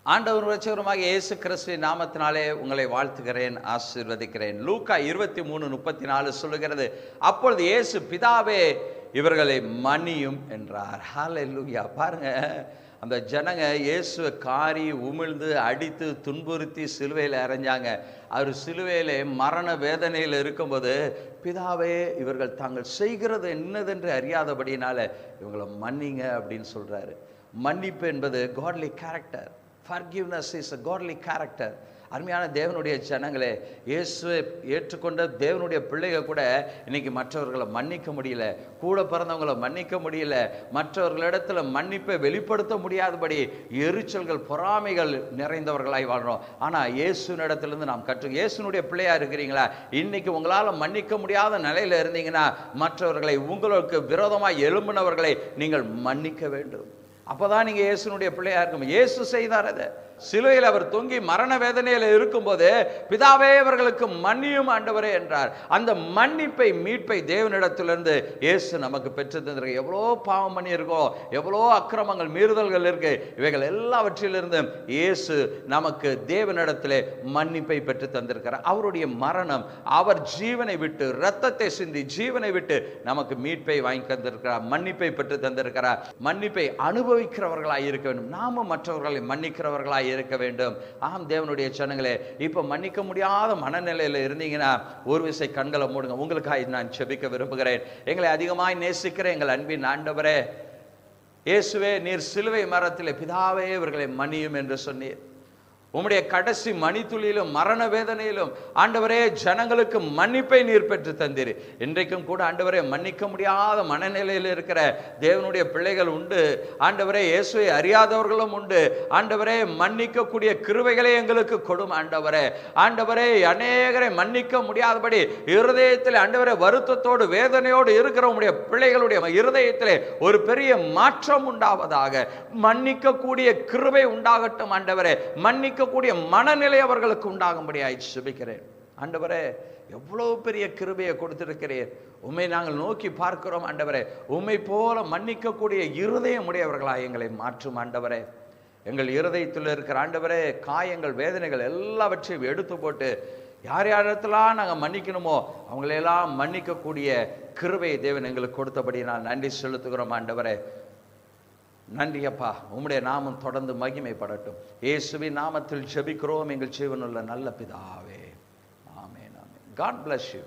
ஆண்டவர் இரட்சகருமாகிய இயேசு கிறிஸ்துவின் நாமத்தினாலே உங்களை வாழ்த்துகிறேன், ஆசீர்வதிக்கிறேன். லூக்கா 23:34 சொல்லுகிறது, அப்பொழுது இயேசு பிதாவே இவர்களை மன்னியும் என்றார். ஹல்லேலூயா. பாருங்க, அந்த ஜனங்க இயேசுவை காரி உமிழ்ந்து அடித்து துன்புறுத்தி சிலுவையில் அறைஞ்சாங்க. அவர் சிலுவையிலே மரண வேதனையில் இருக்கும்போது, பிதாவே இவர்கள் தாங்கள் செய்கிறது என்னதென்று அறியாதபடினால இவங்களை மன்னிங்க அப்படின்னு சொல்றாரு. மன்னிப்பு என்பது காட்லி character. Forgiveness is a godly character. அருமையான தேவனுடைய ஜனங்களே, இயேசுவை ஏற்றுக்கொண்ட தேவனுடைய பிள்ளைகள் கூட இன்னைக்கு மற்றவர்களை மன்னிக்க முடியல, கூட பிறந்தவங்களை மன்னிக்க முடியல, மற்றவர்களிடத்துல மன்னிப்பை வெளிப்படுத்த முடியாதபடி எரிச்சல்கள் பொறாமைகள் நிறைந்தவர்களாய் வாழ்றோம். ஆனால் இயேசுனிடத்திலிருந்து நாம் இயேசுனுடைய பிள்ளையா இருக்கிறீங்களா? இன்னைக்கு உங்களால் மன்னிக்க முடியாத நிலையில் இருந்தீங்கன்னா மற்றவர்களை, உங்களுக்கு விரோதமாக எழும்பினவர்களை நீங்கள் மன்னிக்க வேண்டும். அப்போதான் நீங்கள் இயேசுனுடைய பிள்ளையா இருக்கும். இயேசு செய்தார் அதை. சிலுவையில் அவர் தொங்கி மரண வேதனையில் இருக்கும்போது, பிதாவே இவர்களுக்கு மன்னியும் ஆண்டவரே என்றார். அந்த மன்னிப்பை, மீட்பை தேவனிடத்திலிருந்து இயேசு நமக்கு பெற்று தந்திருக்க. எவ்வளோ பாவம் பண்ணி இருக்கோம், எவ்வளோ அக்கிரமங்கள் மீறுதல்கள் இருக்கு, இவைகள் எல்லாவற்றிலிருந்தும் இயேசு நமக்கு தேவனிடத்திலே மன்னிப்பை பெற்று தந்திருக்கிறார். அவருடைய மரணம், அவர் ஜீவனை விட்டு, இரத்தத்தை சிந்தி ஜீவனை விட்டு நமக்கு மீட்பை வாங்கி தந்திருக்கிறார், மன்னிப்பை பெற்று தந்திருக்கிறார். மன்னிப்பை அனுபவிக்கிறவர்களாய் இருக்க வேண்டும். நாமும் மற்றவர்களை மன்னிக்கிறவர்களாய் இருக்க வேண்டும். ஆம் தேவனுடைய ஜனங்களே, இப்ப மன்னிக்க முடியாத மனநிலையில இருந்தீங்கன்னா ஒரு விசை கண்களை மூடுங்க. உங்களுக்காக நான் ஜெபிக்க விரும்புகிறேன். எங்களை அதிகமாய் நேசிக்கிற எங்கள் அன்பின் ஆண்டவரே, இயேசுவே, நீர் சிலுவை மரத்திலே பிதாவே இவர்களை மன்னியும் என்று சொன்னீர். உம்முடைய கடைசி மணித்துளியிலும் மரண வேதனையிலும் ஆண்டவரே ஜனங்களுக்கு மன்னிப்பை நீர் பெற்று தந்தீர். இன்றைக்கும் கூட ஆண்டவரே, மன்னிக்க முடியாத மனநிலையில் இருக்கிற தேவனுடைய பிள்ளைகள் உண்டு ஆண்டவரே. இயேசுவை அறியாதவர்களும் உண்டு ஆண்டவரே. மன்னிக்கக்கூடிய கிருபைகளை எங்களுக்கு கொடும் ஆண்டவரே. ஆண்டவரே, அநேகரை மன்னிக்க முடியாதபடி இருதயத்தில் ஆண்டவரே வருத்தத்தோடு வேதனையோடு இருக்கிற உம்முடைய பிள்ளைகளுடைய இருதயத்திலே ஒரு பெரிய மாற்றம் உண்டாவதாக. மன்னிக்கக்கூடிய கிருபை உண்டாகட்டும் ஆண்டவரே. மன்னிக்க கூடிய மனநிலை அவர்களுக்கு உண்டாகும்படியாய் ஜெபிக்கிறேன். ஆண்டவரே, எவ்வளவு பெரிய கிருபையை கொடுத்திருக்கிறீர். உம்மை நாங்கள் நோக்கி பார்க்கிறோம் ஆண்டவரே. உம்மை போல மன்னிக்கக்கூடிய இருதயம் உடையவர்களாய் எங்களை மாற்றும் ஆண்டவரே. எங்கள் இருதயத்தில் இருக்கிற ஆண்டவரே காயங்கள், வேதனைகள் எல்லாவற்றையும் எடுத்து போட்டு யார் யாரிடத்தெல்லாம் நாங்கள் மன்னிக்கணுமோ அவங்களையெல்லாம் மன்னிக்கக்கூடிய கிருபையை தேவன் எங்களுக்கு கொடுத்தபடி நான் நன்றி செலுத்துகிறோம் ஆண்டவரே. நன்றி அப்பா. உம்முடைய நாமம் தொடர்ந்து மகிமைப்படட்டும். இயேசுவின் நாமத்தில் ஜெபிக்கிறோம் எங்கள் ஜீவனுள்ள நல்ல பிதாவே. ஆமென், ஆமென். God bless you.